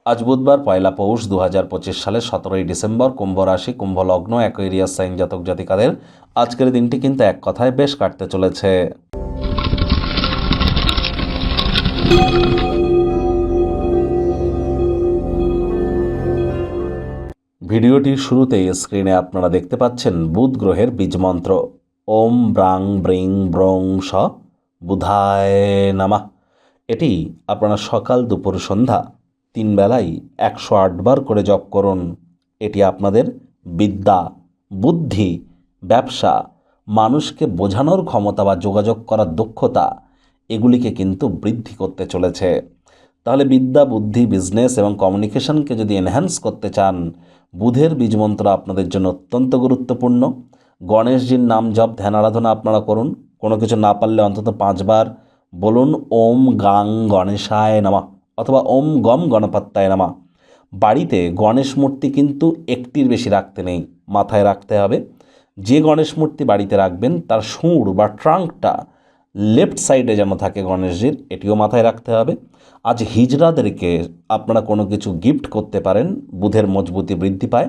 আজ বুধবার পয়লা পৌষ 2025 সালের 17ই ডিসেম্বর। কুম্ভ রাশি, কুম্ভ লগ্ন, অ্যাকোয়ারিয়াস সাইন জাতক জাতিকাদের আজকের দিনটি কিন্তু এক কথায় বেশ কাটতে চলেছে। ভিডিওটির শুরুতেই স্ক্রিনে আপনারা দেখতে পাচ্ছেন বুধ গ্রহের বীজমন্ত্র ওম ব্রাং ব্রিং ব্রং স বুধায় নামাহ। এটি আপনারা সকাল দুপুর সন্ধ্যা 3 বেলাই 108 বার করে জপ করুন। এটি আপনাদের বিদ্যা, বুদ্ধি, ব্যবসা, মানুষকে বোঝানোর ক্ষমতা বা যোগাযোগ করার দক্ষতা এগুলিকে কিন্তু বৃদ্ধি করতে চলেছে। তাহলে বিদ্যা, বুদ্ধি, বিজনেস এবং কমিউনিকেশনকে যদি এনহ্যান্স করতে চান, বুধের বীজমন্ত্র আপনাদের জন্য অত্যন্ত গুরুত্বপূর্ণ। গণেশজির নাম জপ, ধ্যান, আরাধনা আপনারা করুন। কোনো কিছু না পারলে অন্তত 5 বার বলুন ওম গাং গণেশায় নামা অথবা ওম গম গণপত্যায় নামা। বাড়িতে গণেশ মূর্তি কিন্তু একটির বেশি রাখতে নেই, মাথায় রাখতে হবে। যে গণেশ মূর্তি বাড়িতে রাখবেন তার সুঁড় বা ট্রাঙ্কটা লেফট সাইডে যেন থাকে গণেশজির, এটিও মাথায় রাখতে হবে। আজ হিজড়াদেরকে আপনারা কোনো কিছু গিফট করতে পারেন, বুধের মজবুতি বৃদ্ধি পায়।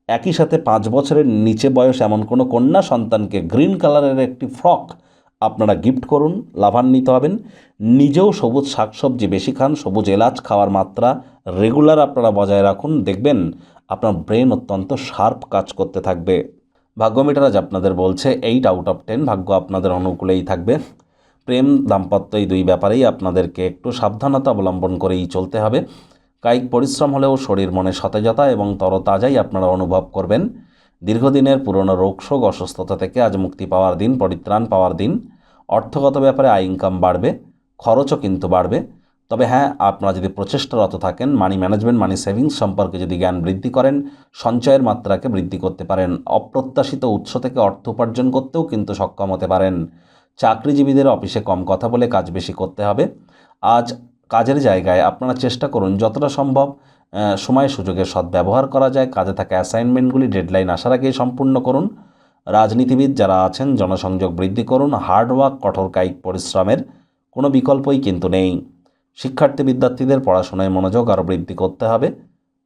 একই সাথে 5 বছরের নিচে বয়স এমন কোনো কন্যা সন্তানকে গ্রিন কালারের একটি ফ্রক আপনারা গিফট করুন, লাভান্বিত হবেন। নিজেও সবুজ শাকসবজি বেশি খান, সবুজ এলাচ খাওয়ার মাত্রা রেগুলার আপনারা বজায় রাখুন, দেখবেন আপনার ব্রেন অত্যন্ত শার্প কাজ করতে থাকবে। ভাগ্যমিটার আজ আপনাদের বলছে 8 আউট অফ 10, ভাগ্য আপনাদের অনুকূলেই থাকবে। প্রেম, দাম্পত্য এই দুই ব্যাপারেই আপনাদেরকে একটু সাবধানতা অবলম্বন করেই চলতে হবে। কায়িক পরিশ্রম হলেও শরীর মনে সতেজতা এবং তরতাজাই আপনারা অনুভব করবেন। দীর্ঘদিনের পুরনো রোগশোক, অসুস্থতা থেকে আজ মুক্তি পাওয়ার দিন, পরিত্রাণ পাওয়ার দিন। অর্থগত ব্যাপারে আয় ইনকাম বাড়বে, খরচও কিন্তু বাড়বে। তবে হ্যাঁ, আপনারা যদি প্রচেষ্টারত থাকেন, মানি ম্যানেজমেন্ট, মানি সেভিংস সম্পর্কে যদি জ্ঞান বৃদ্ধি করেন, সঞ্চয়ের মাত্রাকে বৃদ্ধি করতে পারেন, অপ্রত্যাশিত উৎস থেকে অর্থ উপার্জন করতেও কিন্তু সক্ষম হতে পারেন। চাকরিজীবীদের অফিসে কম কথা বলে কাজ বেশি করতে হবে। আজ কাজের জায়গায় আপনারা চেষ্টা করুন যতটা সম্ভব সময় সুযোগের সদ্ব্যবহার করা যায়। কাজে থাকা অ্যাসাইনমেন্টগুলি ডেডলাইন আসার আগেই সম্পূর্ণ করুন। রাজনীতিবিদ যারা আছেন জনসংযোগ বৃদ্ধি করুন। হার্ডওয়ার্ক, কঠোর কায়িক পরিশ্রমের কোনো বিকল্পই কিন্তু নেই। শিক্ষার্থী বিদ্যার্থীদের পড়াশোনায় মনোযোগ আরও বৃদ্ধি করতে হবে।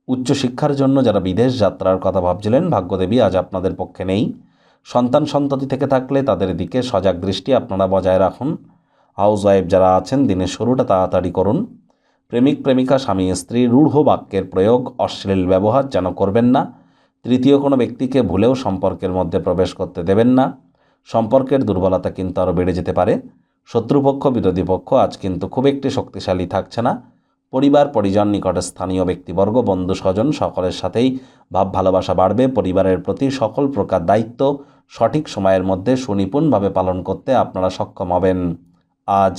উচ্চশিক্ষার জন্য যারা বিদেশ যাত্রার কথা ভাবছিলেন, ভাগ্যদেবী আজ আপনাদের পক্ষে নেই। সন্তান সন্ততি থেকে থাকলে তাদের দিকে সজাগ দৃষ্টি আপনারা বজায় রাখুন। হাউসওয়াইফ যারা আছেন দিনের শুরুটা তাড়াতাড়ি করুন। প্রেমিক প্রেমিকা, স্বামী স্ত্রী রূঢ় বাক্যের প্রয়োগ, অশ্লীল ব্যবহার যেন করবেন না। তৃতীয় কোনো ব্যক্তিকে ভুলেও সম্পর্কের মধ্যে প্রবেশ করতে দেবেন না। সম্পর্কের দুর্বলতা কিন্তু আরও বেড়ে যেতে পারে। শত্রুপক্ষ, বিরোধী পক্ষ আজ কিন্তু খুব একটি শক্তিশালী থাকছে না। পরিবার, পরিজন, নিকটে স্থানীয় ব্যক্তিবর্গ, বন্ধু স্বজন সকলের সাথেই ভাব ভালোবাসা বাড়বে। পরিবারের প্রতি সকল প্রকার দায়িত্ব সঠিক সময়ের মধ্যে সুনিপুণভাবে পালন করতে আপনারা সক্ষম হবেন। আজ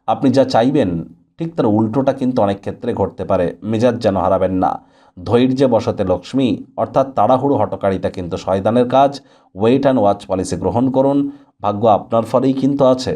আপনি যা চাইবেন ঠিক তার উল্টোটা কিন্তু অনেক ক্ষেত্রে ঘটতে পারে। মেজাজ যেন হারাবেন না। ধৈর্যে বসতে লক্ষ্মী, অর্থাৎ তাড়াহুড়ো হটকারিতা কিন্তু শয়তানের কাজ। ওয়েট অ্যান্ড ওয়াচ পলিসি গ্রহণ করুন, ভাগ্য আপনার ফলেই কিন্তু আছে।